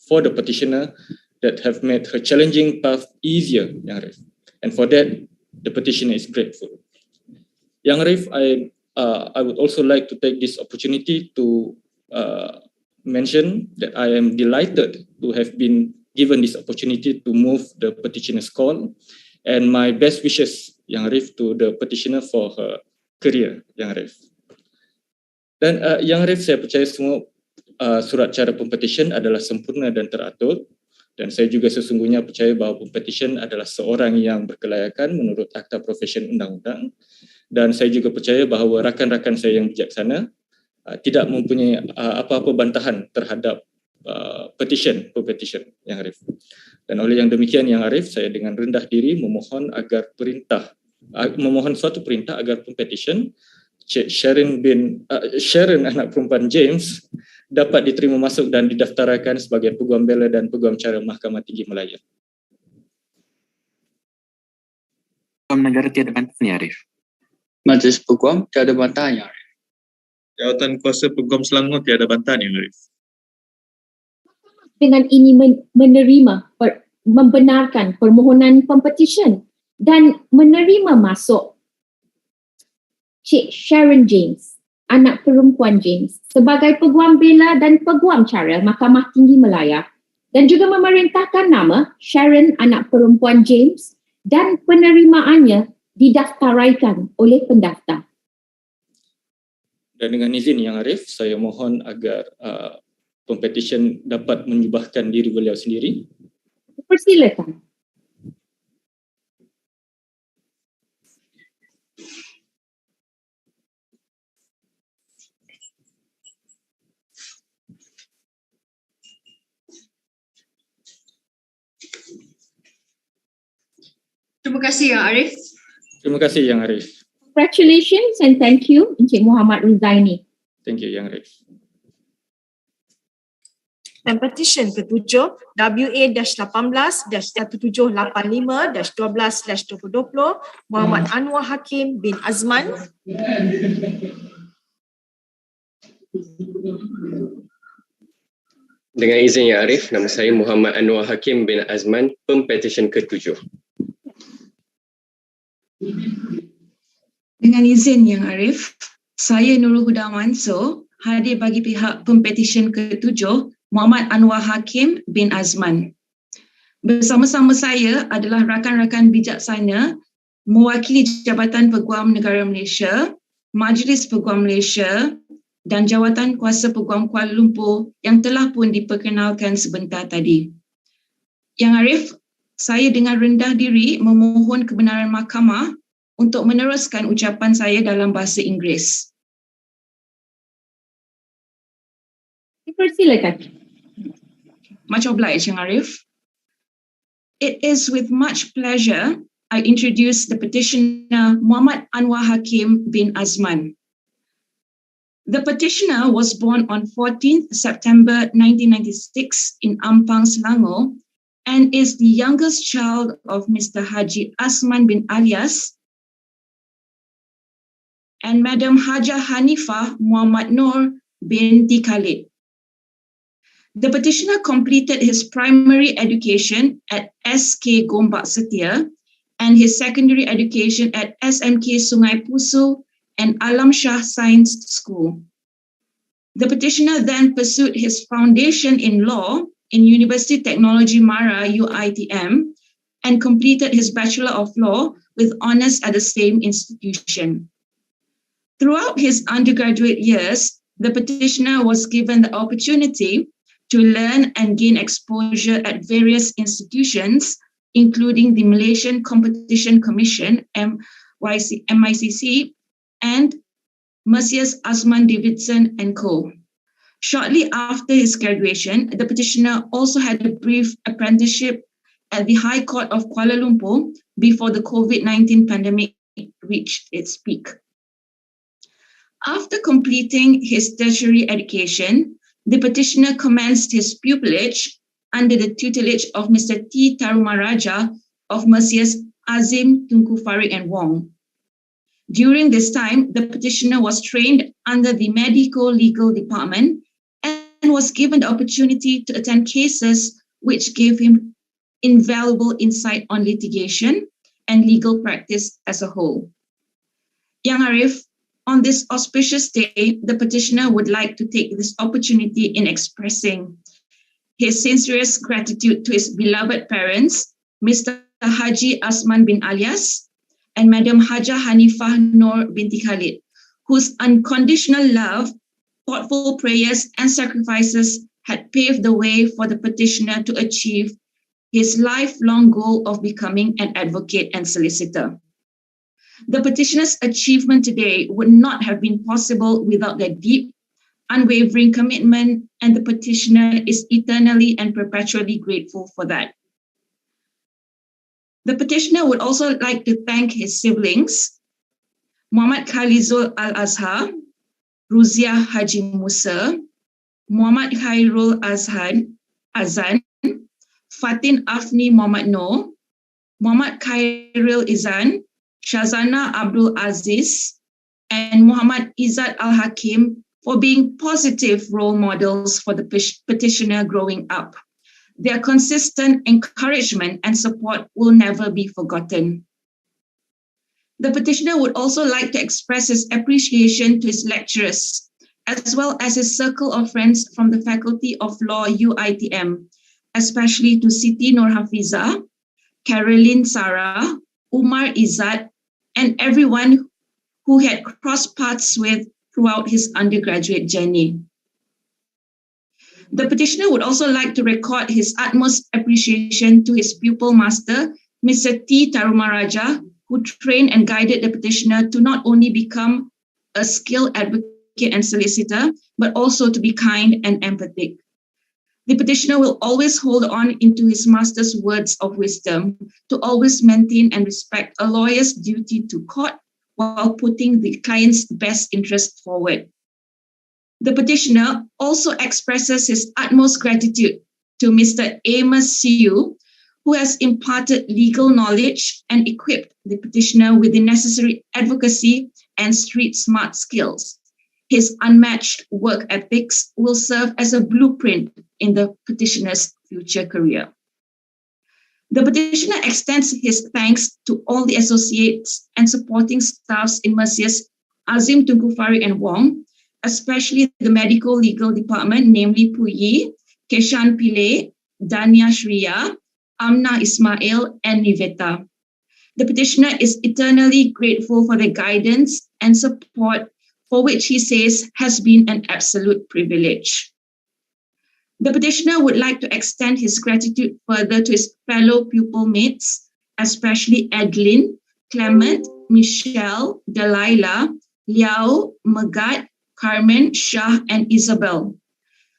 for the petitioner that have made her challenging path easier, Yang Arif. And for that, the petitioner is grateful. Yang Arif, I would also like to take this opportunity to mention that I am delighted to have been given this opportunity to move the petitioner's call, and my best wishes, Yang Arif, to the petitioner for her career, Yang Arif. Dan Yang Arif, saya percaya semua surat cara Pempetisyen adalah sempurna dan teratur, dan saya juga sesungguhnya percaya bahawa Pempetisyen adalah seorang yang berkelayakan menurut Akta Profesyen Undang-Undang, dan saya juga percaya bahawa rakan-rakan saya yang bijaksana tidak mempunyai apa-apa bantahan terhadap Pempetisyen, Yang Arif. Dan oleh yang demikian, Yang Arif, saya dengan rendah diri memohon suatu perintah agar Pempetisyen Cik Sharon anak perempuan James dapat diterima masuk dan didaftaraikan sebagai Peguam Bela dan Peguam Cara Mahkamah Tinggi Malaya. Peguam negara tiada bantahan, ya Arif. Majlis Peguam tiada bantahan, Yang Arif. Jawatan kuasa Peguam Selangor tiada bantahan, Yang Arif. Dengan ini membenarkan permohonan Pempetisyen dan menerima masuk Cik Sharon James, anak perempuan James, sebagai Peguam Bela dan Peguam Cara Mahkamah Tinggi Malaya, dan juga memerintahkan nama Sharon, anak perempuan James, dan penerimaannya didaftaraikan oleh pendaftar. Dan dengan izin Yang Arif, saya mohon agar Pempetisyen dapat menyubahkan diri beliau sendiri. Persilakan. Terima kasih Yang Arif. Terima kasih Yang Arif. Congratulations and thank you Encik Muhammad Rizaini. Thank you Yang Arif. Dan petisyen ke-7 WA-18-1785-12/2020 Muhammad Anwar Hakim bin Azman. Dengan izin Yang Arif, nama saya Muhammad Anwar Hakim bin Azman, Pempetisyen ke-7. Dengan izin Yang Arif, saya Nurul Huda Mansur, hadir bagi pihak Pempetisyen ke-7 Muhammad Anwar Hakim bin Azman. Bersama-sama saya adalah rakan-rakan bijaksana mewakili Jabatan Peguam Negara Malaysia, Majlis Peguam Malaysia dan Jawatan Kuasa Peguam Kuala Lumpur yang telah pun diperkenalkan sebentar tadi. Yang Arif, saya dengan rendah diri memohon kebenaran mahkamah untuk meneruskan ucapan saya dalam bahasa Inggeris. Persilakan. Much obliged, Yang Arif. It is with much pleasure I introduce the petitioner Muhammad Anwar Hakim bin Azman. The petitioner was born on 14th September 1996 in Ampang, Selangor, and is the youngest child of Mr. Haji Asman bin Alias and Madam Hajah Hanifah Muhammad Noor binti Khalid. The petitioner completed his primary education at SK Gombak Setia and his secondary education at SMK Sungai Pusu and Alam Shah Science School. The petitioner then pursued his foundation in law in University Technology Mara UiTM and completed his Bachelor of Law with honours at the same institution. Throughout his undergraduate years, the petitioner was given the opportunity to learn and gain exposure at various institutions, including the Malaysian Competition Commission, MICC, and Mercius Asman Davidson and Co. Shortly after his graduation, the petitioner also had a brief apprenticeship at the High Court of Kuala Lumpur before the COVID-19 pandemic reached its peak. After completing his tertiary education, the petitioner commenced his pupillage under the tutelage of Mr. T. Tarumaraja of Mercius Azim Tunku Farid and Wong. During this time, the petitioner was trained under the medico-legal department and was given the opportunity to attend cases which gave him invaluable insight on litigation and legal practice as a whole. Yang Arif, on this auspicious day, the petitioner would like to take this opportunity in expressing his sincerest gratitude to his beloved parents, Mr. Haji Asman bin Alias and Madam Hajah Hanifah Noor Binti Khalid, whose unconditional love, thoughtful prayers and sacrifices had paved the way for the petitioner to achieve his lifelong goal of becoming an advocate and solicitor. The petitioner's achievement today would not have been possible without their deep, unwavering commitment, and the petitioner is eternally and perpetually grateful for that. The petitioner would also like to thank his siblings, Muhammad Khalizul Al-Azhar, Ruzia Haji Musa, Muhammad Khairul Azan, Fatin Afni Muhammad Noor, Muhammad Khairil Izan, Shazana Abdul Aziz, and Muhammad Izzat Al-Hakim for being positive role models for the petitioner growing up. Their consistent encouragement and support will never be forgotten. The petitioner would also like to express his appreciation to his lecturers, as well as his circle of friends from the Faculty of Law UiTM, especially to Siti Nur Hafiza, Caroline Sarah, Umar Izzat, and everyone who had crossed paths with throughout his undergraduate journey. The petitioner would also like to record his utmost appreciation to his pupil master, Mr. T. Tarumaraja, who trained and guided the petitioner to not only become a skilled advocate and solicitor, but also to be kind and empathic. The petitioner will always hold on into his master's words of wisdom to always maintain and respect a lawyer's duty to court while putting the client's best interest forward. The petitioner also expresses his utmost gratitude to Mr. Amos Siu, who has imparted legal knowledge and equipped the petitioner with the necessary advocacy and street smart skills. His unmatched work ethics will serve as a blueprint in the petitioner's future career. The petitioner extends his thanks to all the associates and supporting staffs in Mercius Azim Tunku Farid and Wong, especially the medical legal department, namely Puyi, Keshan Pillay, Dania Shriya, Amna Ismail, and Niveta. The petitioner is eternally grateful for their guidance and support, for which he says has been an absolute privilege. The petitioner would like to extend his gratitude further to his fellow pupil mates, especially Adeline, Clement, Michelle, Delilah, Liao, Magat, Carmen, Shah, and Isabel,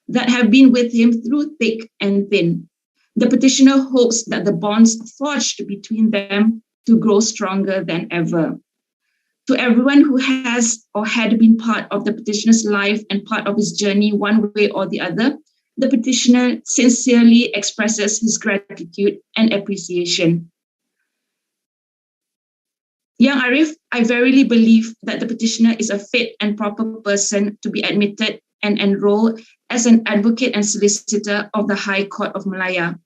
that have been with him through thick and thin. The petitioner hopes that the bonds forged between them to grow stronger than ever. To everyone who has or had been part of the petitioner's life and part of his journey one way or the other, the petitioner sincerely expresses his gratitude and appreciation. Yang Arif, I verily believe that the petitioner is a fit and proper person to be admitted and enrolled as an advocate and solicitor of the High Court of Malaya.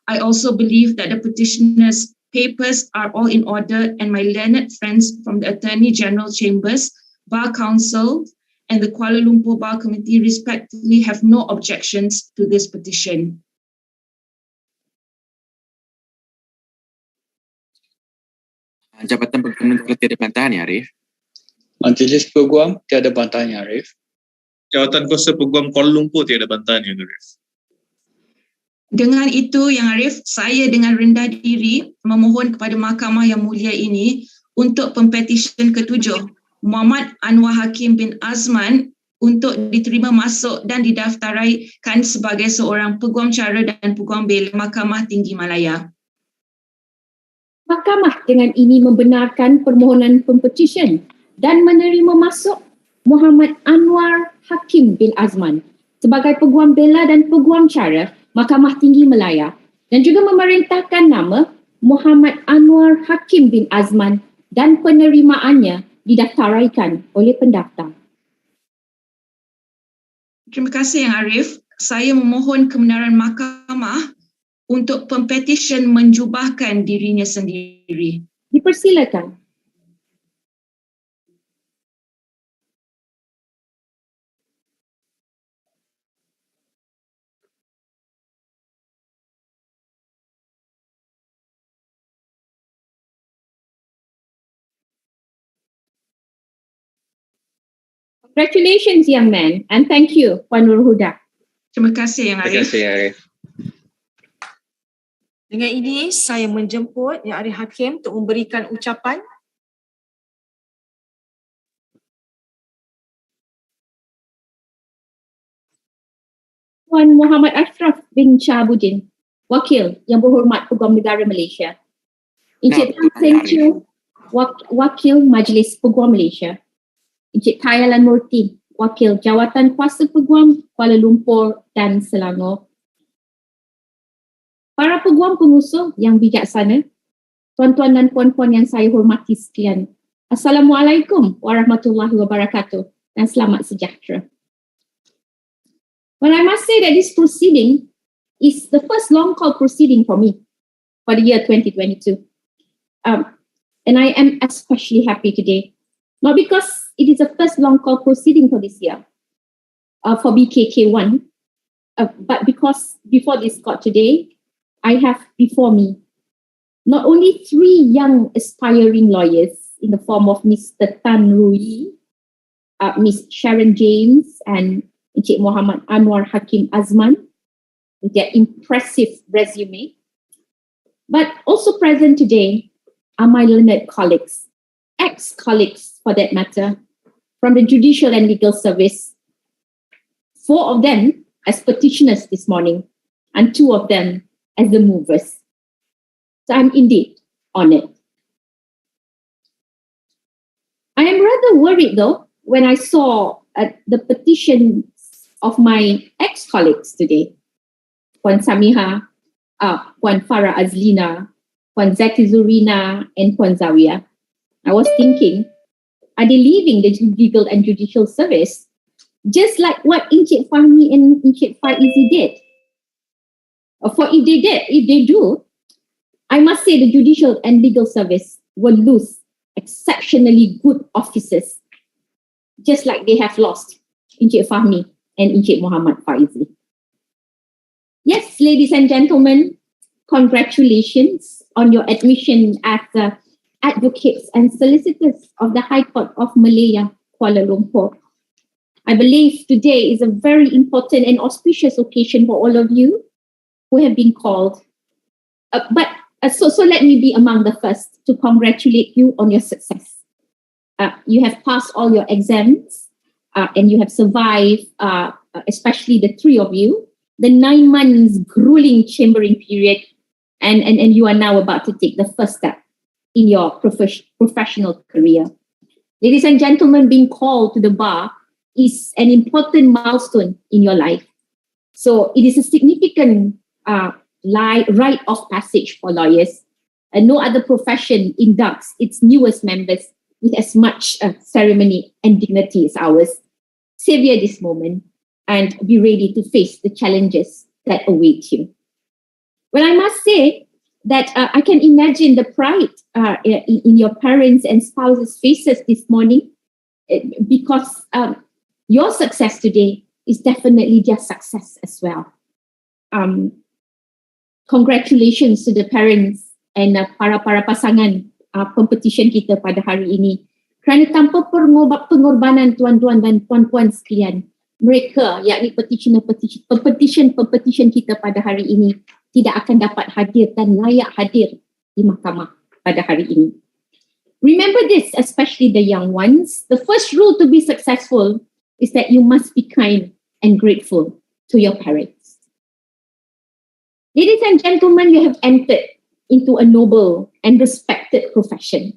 I also believe that the petitioner's papers are all in order, and my learned friends from the Attorney General Chambers, Bar Council, and the Kuala Lumpur Bar Committee respectively have no objections to this petition. Jabatan Peguam tiada bantahan ya, Arif? Majlis Peguam tiada bantahan ya, Arif. Jawatan Kuasa Peguam Kuala Lumpur tiada bantahan ya, Arif. Dengan itu, Yang Arif, saya dengan rendah diri memohon kepada Mahkamah yang mulia ini untuk pempetisyen ke-7, Muhammad Anwar Hakim bin Azman, untuk diterima masuk dan didaftaraikan sebagai seorang Peguam Cara dan Peguam Bela Mahkamah Tinggi Malaya. Mahkamah dengan ini membenarkan permohonan pempetisyen dan menerima masuk Muhammad Anwar Hakim bin Azman sebagai Peguam Bela dan Peguam Cara Mahkamah Tinggi Malaya dan juga memerintahkan nama Muhammad Anwar Hakim bin Azman dan penerimaannya didaftaraikan oleh pendaftar. Terima kasih Yang Arif. Saya memohon kebenaran Mahkamah untuk pempetisyen menjubahkan dirinya sendiri. Dipersilakan. Congratulations, young man, and thank you, Puan Nur Huda. Terima kasih Yang Arif. Terima kasih, Yang Arif. Dengan ini, saya menjemput Yang Arif Hakim untuk memberikan ucapan. Puan Muhammad Ashraf bin Shahabuddin, Wakil Yang Berhormat Peguam Negara Malaysia. Encik Tan Seng Chew, Wakil Majlis Peguam Malaysia. Encik Tayalan Murti, Wakil Jawatan Kuasa Peguam Kuala Lumpur dan Selangor. Para peguam pengusul yang bijaksana, tuan-tuan dan puan-puan yang saya hormati sekalian. Assalamualaikum warahmatullahi wabarakatuh dan selamat sejahtera. Well, I must say that this proceeding is the first long call proceeding for me for the year 2022. And I am especially happy today, not because it is the first long call proceeding for this year, for BKK 1, but because before this court today, I have before me not only 3 young aspiring lawyers in the form of Mr. Tan Rui, Ms. Sharon James, and Encik Muhammad Anwar Hakim Azman with their impressive resume, but also present today are my learned colleagues, ex-colleagues for that matter, from the Judicial and Legal Service. 4 of them as petitioners this morning, and 2 of them as the movers. So I'm indeed honored. I am rather worried though when I saw the petitions of my ex-colleagues today, Puan Samiha, Puan Farah Azlina, Puan Zaki Zurina, and Puan Zawiyah. I was thinking, are they leaving the legal and judicial service just like what Encik Fahmi and Encik Faizi did? For if they do, I must say the judicial and legal service will lose exceptionally good officers, just like they have lost Encik Fahmi and Encik Muhammad Faizi. Yes, ladies and gentlemen, congratulations on your admission as advocates and solicitors of the High Court of Malaya, Kuala Lumpur. I believe today is a very important and auspicious occasion for all of you who have been called. So let me be among the first to congratulate you on your success. You have passed all your exams and you have survived, especially the 3 of you, the 9 months grueling chambering period, and you are now about to take the first step in your professional career. Ladies and gentlemen, being called to the bar is an important milestone in your life. So it is a significant rite of passage for lawyers, and no other profession inducts its newest members with as much ceremony and dignity as ours. Savor this moment and be ready to face the challenges that await you. Well, I must say that I can imagine the pride in your parents and spouses' faces this morning, because your success today is definitely their success as well. Congratulations to the parents and para pasangan Pempetisyen kita pada hari ini. Kerana tanpa pengorbanan tuan-tuan dan puan-puan sekalian, mereka, yakni Pempetisyen kita pada hari ini tidak akan dapat hadir dan layak hadir di mahkamah pada hari ini. Remember this, especially the young ones. The first rule to be successful is that you must be kind and grateful to your parents. Ladies and gentlemen, you have entered into a noble and respected profession.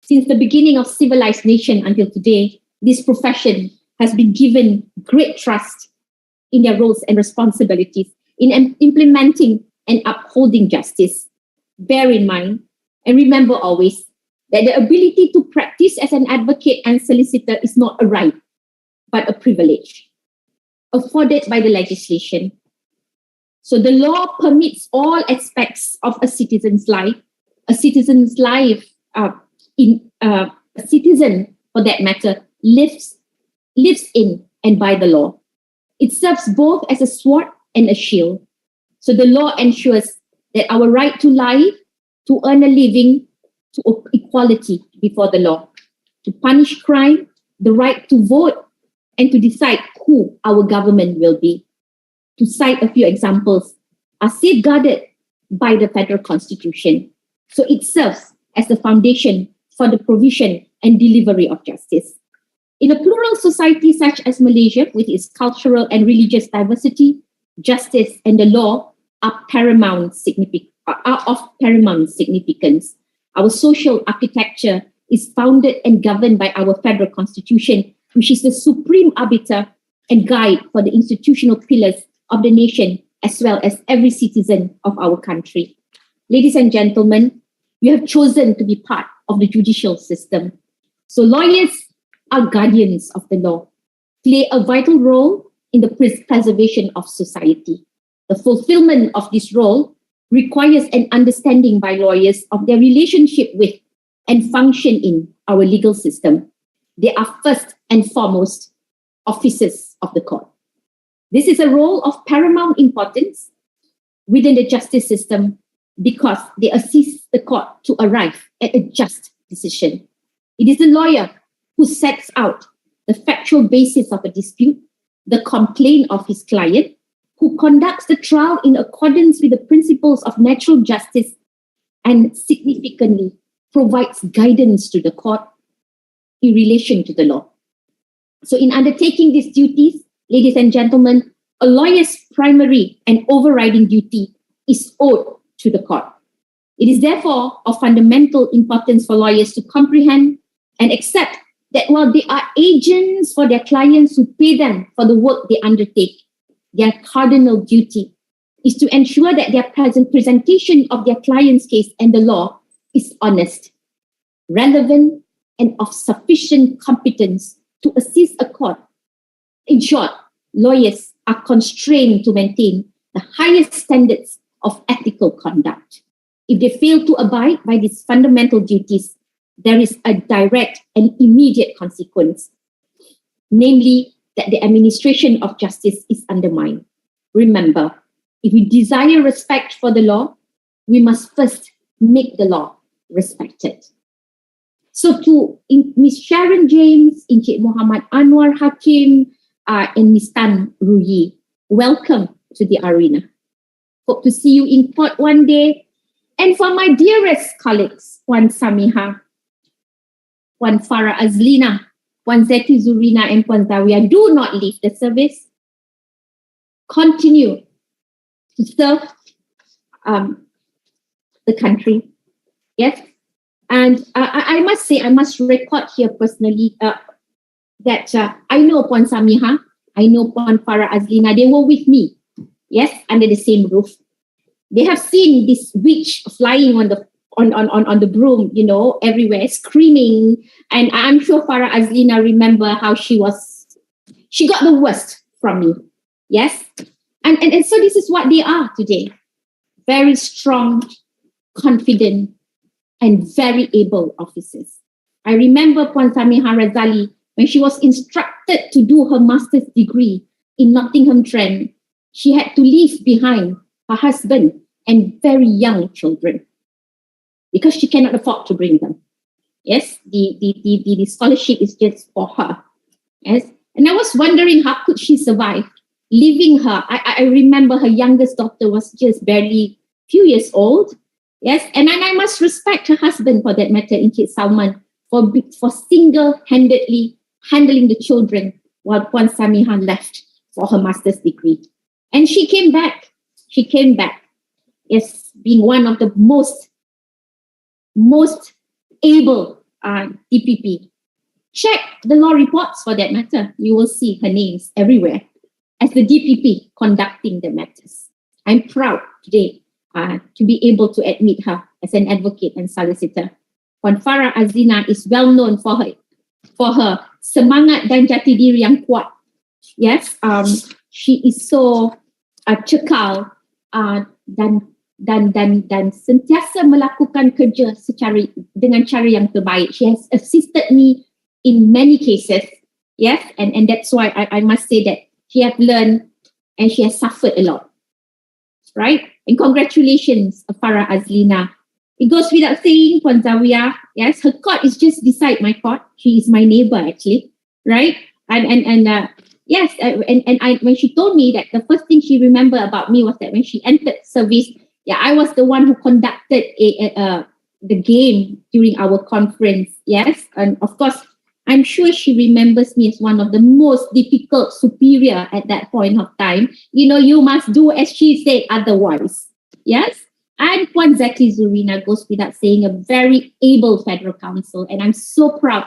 Since the beginning of civilized nation until today, this profession has been given great trust in their roles and responsibilities in implementing and upholding justice. Bear in mind and remember always that the ability to practice as an advocate and solicitor is not a right, but a privilege afforded by the legislation. So the law permits all aspects of a citizen's life. A citizen's life, a citizen for that matter, lives in and by the law. It serves both as a sword and a shield. So the law ensures that our right to life, to earn a living, to equality before the law, to punish crime, the right to vote, and to decide who our government will be, to cite a few examples, are safeguarded by the Federal Constitution. So it serves as the foundation for the provision and delivery of justice. In a plural society such as Malaysia, with its cultural and religious diversity, justice and the law are of paramount significance. Our social architecture is founded and governed by our Federal Constitution, which is the supreme arbiter and guide for the institutional pillars of the nation, as well as every citizen of our country. Ladies and gentlemen, you have chosen to be part of the judicial system. So lawyers are guardians of the law, play a vital role in the preservation of society. The fulfillment of this role requires an understanding by lawyers of their relationship with and function in our legal system. They are first and foremost officers of the court. This is a role of paramount importance within the justice system because they assist the court to arrive at a just decision. It is the lawyer who sets out the factual basis of a dispute, the complaint of his client, who conducts the trial in accordance with the principles of natural justice and significantly provides guidance to the court in relation to the law. So in undertaking these duties, ladies and gentlemen, a lawyer's primary and overriding duty is owed to the court. It is therefore of fundamental importance for lawyers to comprehend and accept that while they are agents for their clients who pay them for the work they undertake, their cardinal duty is to ensure that their presentation of their client's case and the law is honest, relevant, and of sufficient competence to assist a court. In short, lawyers are constrained to maintain the highest standards of ethical conduct. If they fail to abide by these fundamental duties, there is a direct and immediate consequence, namely that the administration of justice is undermined. Remember, if we desire respect for the law, we must first make the law respected. So to Ms. Sharon James, Encik Muhammad Anwar Hakim, and Ms. Tan Ruyi, welcome to the arena. Hope to see you in court one day. And for my dearest colleagues, Puan Samiha, Puan Farah Azlina, Puan Zeti Zurina, and Puan Zawiyah, do not leave the service. Continue to serve the country. Yes. And I must say, I must record here personally that I know Puan Samiha, I know Puan Farah Azlina, they were with me, yes, under the same roof. They have seen this witch flying on the broom, you know, everywhere, screaming. And I'm sure Farah Azlina remember how she got the worst from me. Yes? And so this is what they are today. Very strong, confident, and very able officers. I remember Puan Samiha Razali, when she was instructed to do her master's degree in Nottingham Trent, she had to leave behind her husband and very young children because she cannot afford to bring them. Yes, the scholarship is just for her. Yes, and I was wondering how could she survive, leaving her. I remember her youngest daughter was just barely few years old. Yes, and I must respect her husband for that matter, Encik Salman, for single-handedly handling the children while Puan Samiha left for her master's degree. And she came back. She came back. Yes, being one of the most able DPP. Check the law reports for that matter. You will see her names everywhere as the DPP conducting the matters. I'm proud today to be able to admit her as an advocate and solicitor. Puan Farah Azina is well known for her semangat dan jati diri yang kuat. Yes, she is so cekal dan sentiasa melakukan kerja dengan cara yang terbaik. She has assisted me in many cases. Yes, and that's why I must say that she has learned and she has suffered a lot. Right? And congratulations, Farah Azlina. It goes without saying, Puan Zawiyah, yes, her court is just beside my court. She is my neighbor, actually, right? Yes, when she told me that the first thing she remembered about me was that when she entered service, I was the one who conducted the game during our conference, yes, and of course, I'm sure she remembers me as one of the most difficult superior at that point of time. You know, you must do as she said, otherwise, yes. And Puan Zaki Zurina goes without saying, a very able federal counsel. And I'm so proud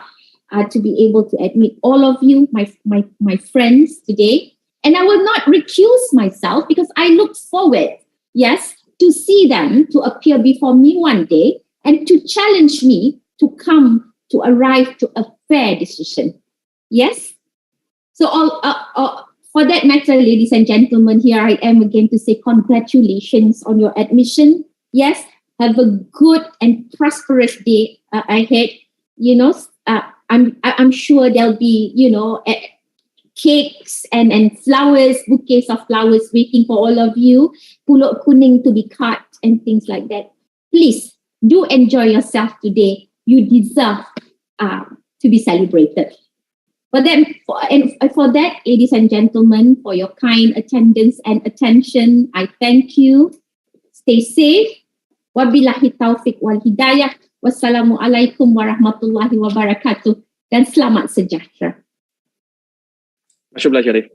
to be able to admit all of you, my friends today. And I will not recuse myself because I look forward, yes, to see them to appear before me one day and to challenge me to arrive to a fair decision. Yes? So for that matter, ladies and gentlemen, here I am again to say congratulations on your admission. Yes, have a good and prosperous day ahead. You know, I'm sure there'll be, you know, cakes and flowers, bouquets of flowers waiting for all of you, pulok kuning to be cut and things like that. Please do enjoy yourself today. You deserve to be celebrated. For that, ladies and gentlemen, for your kind attendance and attention, I thank you. Stay safe. Wabillahi taufiq wal hidayah. Wassalamualaikum warahmatullahi wabarakatuh. Dan selamat sejahtera. Masya Allah, Syarif.